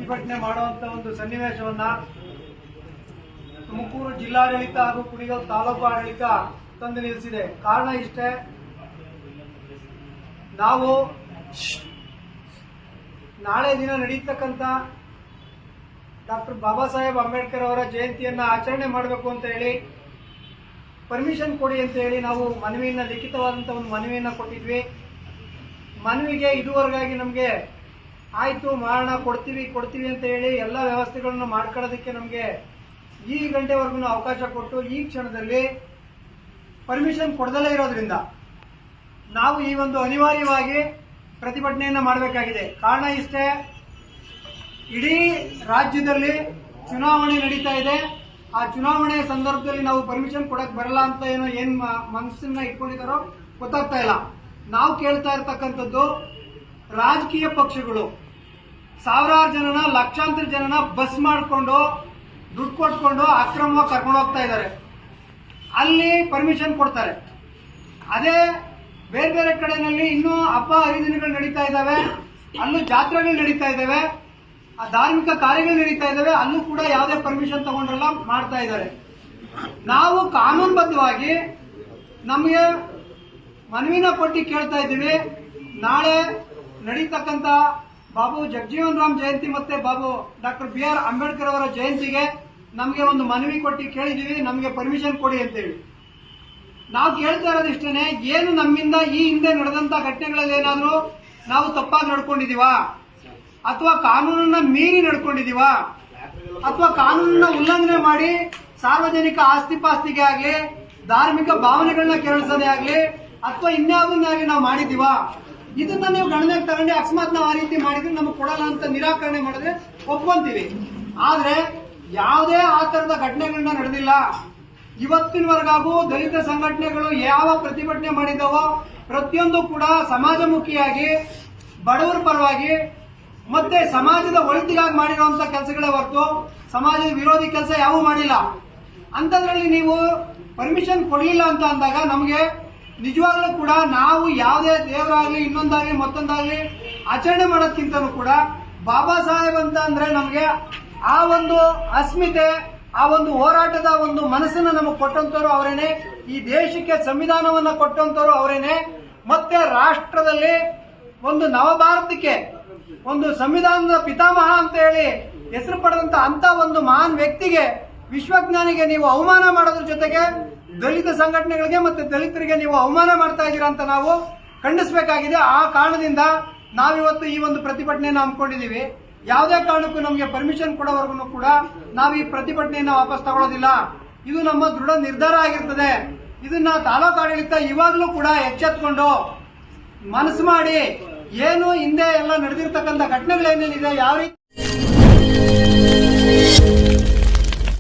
ಪ್ರತಿಭಟನೆ ಮಾಡುವಂತ ಒಂದು ಸನ್ನಿವೇಶವನ್ನ ತುಮಕೂರು ಜಿಲ್ಲಾಡಳಿತ ಹಾಗೂ ಕುಣಿಗಲ್ ತಾಲೂಕು ಆಡಳಿತ ತಂದು ನಿಲ್ಲಿಸಿದೆ. ಕಾರಣ ಇಷ್ಟೇ, ನಾವು ನಾಳೆ ದಿನ ನಡೆಯತಕ್ಕಂಥ ಡಾಕ್ಟರ್ ಬಾಬಾ ಸಾಹೇಬ್ ಅಂಬೇಡ್ಕರ್ ಅವರ ಜಯಂತಿಯನ್ನ ಆಚರಣೆ ಮಾಡಬೇಕು ಅಂತ ಹೇಳಿ ಪರ್ಮಿಷನ್ ಕೊಡಿ ಅಂತ ಹೇಳಿ ನಾವು ಮನವಿಯನ್ನ ಲಿಖಿತವಾದಂಥ ಒಂದು ಮನವಿಯನ್ನ ಕೊಟ್ಟಿದ್ವಿ. ಮನವಿಗೆ ಇದುವರೆಗಾಗಿ ನಮಗೆ ಆಯ್ತು ಮಾಡೋಣ ಕೊಡ್ತೀವಿ ಅಂತ ಹೇಳಿ ಎಲ್ಲ ವ್ಯವಸ್ಥೆಗಳನ್ನು ಮಾಡ್ಕೊಳ್ಳೋದಕ್ಕೆ ನಮಗೆ ಈ ಗಂಟೆವರೆಗೂ ಅವಕಾಶ ಕೊಟ್ಟು ಈ ಕ್ಷಣದಲ್ಲಿ ಪರ್ಮಿಷನ್ ಕೊಡದಲ್ಲೇ ಇರೋದ್ರಿಂದ ನಾವು ಈ ಒಂದು ಅನಿವಾರ್ಯವಾಗಿ ಪ್ರತಿಭಟನೆಯನ್ನ ಮಾಡಬೇಕಾಗಿದೆ. ಕಾರಣ ಇಷ್ಟೇ, ಇಡೀ ರಾಜ್ಯದಲ್ಲಿ ಚುನಾವಣೆ ನಡೀತಾ ಇದೆ. ಆ ಚುನಾವಣೆಯ ಸಂದರ್ಭದಲ್ಲಿ ನಾವು ಪರ್ಮಿಷನ್ ಕೊಡಕ್ ಬರಲ್ಲ ಅಂತ ಏನ್ ಮನಸ್ಸನ್ನ ಇಟ್ಕೊಂಡಿದಾರೋ ಗೊತ್ತಾಗ್ತಾ ಇಲ್ಲ. ನಾವು ಕೇಳ್ತಾ ಇರ್ತಕ್ಕಂಥದ್ದು, ರಾಜಕೀಯ ಪಕ್ಷಗಳು ಸಾವಿರಾರು ಜನನ ಲಕ್ಷಾಂತರ ಜನನ ಬಸ್ ಮಾಡಿಕೊಂಡು ದುಡ್ಡು ಕೊಟ್ಕೊಂಡು ಅಕ್ರಮವಾಗಿ ಕರ್ಕೊಂಡು ಹೋಗ್ತಾ ಇದ್ದಾರೆ. ಅಲ್ಲಿ ಪರ್ಮಿಷನ್ ಕೊಡ್ತಾರೆ. ಅದೇ ಬೇರೆ ಬೇರೆ ಕಡೆನಲ್ಲಿ ಇನ್ನೂ ಹಬ್ಬ ಹರಿದಿನಗಳು ನಡೀತಾ ಇದ್ದಾವೆ, ಅಲ್ಲೂ ಜಾತ್ರೆಗಳು ನಡೀತಾ ಇದ್ದಾವೆ, ಆ ಧಾರ್ಮಿಕ ಕಾರ್ಯಗಳು ನಡೀತಾ ಇದ್ದಾವೆ, ಅಲ್ಲೂ ಕೂಡ ಯಾವುದೇ ಪರ್ಮಿಷನ್ ತಗೊಂಡ್ರಲ್ಲ ಮಾಡ್ತಾ ಇದ್ದಾರೆ. ನಾವು ಕಾನೂನುಬದ್ಧವಾಗಿ ನಮಗೆ ಮನವಿನ ಕೊಟ್ಟು ಕೇಳ್ತಾ ಇದ್ದೀವಿ. ನಾಳೆ ನಡೀತಕ್ಕಂಥ ಬಾಬು ಜಗಜೀವನ್ ರಾಮ್ ಜಯಂತಿ ಮತ್ತೆ ಬಾಬು ಡಾಕ್ಟರ್ BR ಅಂಬೇಡ್ಕರ್ ಅವರ ಜಯಂತಿಗೆ ನಮಗೆ ಒಂದು ಮನವಿ ಕೊಟ್ಟು ಕೇಳಿದೀವಿ, ನಮಗೆ ಪರ್ಮಿಷನ್ ಕೊಡಿ ಅಂತೇಳಿ. ನಾವು ಕೇಳ್ತಾ ಇರೋದಿಷ್ಟೇನೆ, ಏನು ನಮ್ಮಿಂದ ಈ ಹಿಂದೆ ನಡೆದಂತ ಘಟನೆಗಳಲ್ಲಿ ಏನಾದರೂ ನಾವು ತಪ್ಪಾಗಿ ನಡ್ಕೊಂಡಿದೀವಾ, ಅಥವಾ ಕಾನೂನನ್ನ ಮೀರಿ ನಡ್ಕೊಂಡಿದೀವಾ, ಅಥವಾ ಕಾನೂನನ್ನ ಉಲ್ಲಂಘನೆ ಮಾಡಿ ಸಾರ್ವಜನಿಕ ಆಸ್ತಿ ಪಾಸ್ತಿಗೆ ಆಗ್ಲಿ, ಧಾರ್ಮಿಕ ಭಾವನೆಗಳನ್ನ ಕೆರಳಿಸೋದೇ ಆಗ್ಲಿ, ಅಥವಾ ಇನ್ಯಾವುದನ್ನಾಗಲಿ ನಾವು ಮಾಡಿದೀವಾ, ಇದನ್ನ ನೀವು ಗಣನೆಗೆ ತಗೊಂಡು ಅಕಸ್ಮಾತ್ ನಾವು ಆ ರೀತಿ ಮಾಡಿದ್ರೆ ನಮಗೆ ಕೊಡಲ್ಲ ಅಂತ ನಿರಾಕರಣೆ ಮಾಡಿದ್ರೆ ಒಪ್ಕೊಂತೀವಿ. ಆದ್ರೆ ಯಾವುದೇ ಆ ತರದ ಘಟನೆಗಳನ್ನ ನಡೆದಿಲ್ಲ. ಇವತ್ತಿನವರೆಗೂ ದಲಿತ ಸಂಘಟನೆಗಳು ಯಾವ ಪ್ರತಿಭಟನೆ ಮಾಡಿದವೋ ಪ್ರತಿಯೊಂದು ಕೂಡ ಸಮಾಜಮುಖಿಯಾಗಿ, ಬಡವರ ಪರವಾಗಿ ಮತ್ತೆ ಸಮಾಜದ ಒಳಿತಿಗಾಗಿ ಮಾಡಿರುವಂತ ಕೆಲಸಗಳೇ ಹೊರತು ಸಮಾಜದ ವಿರೋಧಿ ಕೆಲಸ ಯಾವೂ ಮಾಡಿಲ್ಲ. ಅಂತದ್ರಲ್ಲಿ ನೀವು ಪರ್ಮಿಷನ್ ಕೊಡ್ಲಿಲ್ಲ ಅಂತ ಅಂದಾಗ ನಮಗೆ ನಿಜವಾಗ್ಲೂ ಕೂಡ ನಾವು ಯಾವುದೇ ದೇವರಾಗ್ಲಿ ಇನ್ನೊಂದಾಗ್ಲಿ ಮತ್ತೊಂದಾಗ್ಲಿ ಆಚರಣೆ ಮಾಡೋದಕ್ಕಿಂತನೂ ಕೂಡ ಬಾಬಾ ಸಾಹೇಬ್ ಅಂತ ಅಂದ್ರೆ ನಮಗೆ ಆ ಒಂದು ಅಸ್ಮಿತೆ, ಆ ಒಂದು ಹೋರಾಟದ ಒಂದು ಮನಸ್ಸನ್ನ ನಮಗೆ ಕೊಟ್ಟಂತವ್ರು ಅವರೇನೆ, ಈ ದೇಶಕ್ಕೆ ಸಂವಿಧಾನವನ್ನ ಕೊಟ್ಟಂತವ್ರು ಅವರೇನೆ, ಮತ್ತೆ ರಾಷ್ಟ್ರದಲ್ಲಿ ಒಂದು ನವಭಾರತಕ್ಕೆ ಒಂದು ಸಂವಿಧಾನದ ಪಿತಾಮಹ ಅಂತ ಹೇಳಿ ಹೆಸರು ಪಡೆದಂತ ಅಂತ ಒಂದು ಮಹಾನ್ ವ್ಯಕ್ತಿಗೆ, ವಿಶ್ವಜ್ಞಾನಿಗೆ ನೀವು ಅವಮಾನ ಮಾಡೋದ್ರ ಜೊತೆಗೆ ದಲಿತ ಸಂಘಟನೆಗಳಿಗೆ ಮತ್ತೆ ದಲಿತರಿಗೆ ನೀವು ಅವಮಾನ ಮಾಡ್ತಾ ಇದ್ದೀರಾ ಅಂತ ನಾವು ಖಂಡಿಸಬೇಕಾಗಿದೆ. ಆ ಕಾರಣದಿಂದ ನಾವಿವತ್ತು ಈ ಒಂದು ಪ್ರತಿಭಟನೆಯನ್ನು ಹಮ್ಮಿಕೊಂಡಿದ್ದೀವಿ. ಯಾವುದೇ ಕಾರಣಕ್ಕೂ ನಮಗೆ ಪರ್ಮಿಷನ್ ಕೊಡೋವರೆಗೂ ಕೂಡ ನಾವು ಈ ಪ್ರತಿಭಟನೆಯನ್ನು ವಾಪಸ್ ತಗೊಳ್ಳೋದಿಲ್ಲ. ಇದು ನಮ್ಮ ದೃಢ ನಿರ್ಧಾರ ಆಗಿರ್ತದೆ. ಇದನ್ನ ತಾಲೂಕು ಆಡಳಿತ ಇವಾಗಲೂ ಕೂಡ ಎಚ್ಚೆತ್ಕೊಂಡು ಮನಸ್ಸು ಮಾಡಿ ಏನು ಹಿಂದೆ ಎಲ್ಲ ನಡೆದಿರ್ತಕ್ಕಂಥ ಘಟನೆಗಳೇನೇನಿದೆ ಯಾವ ರೀತಿ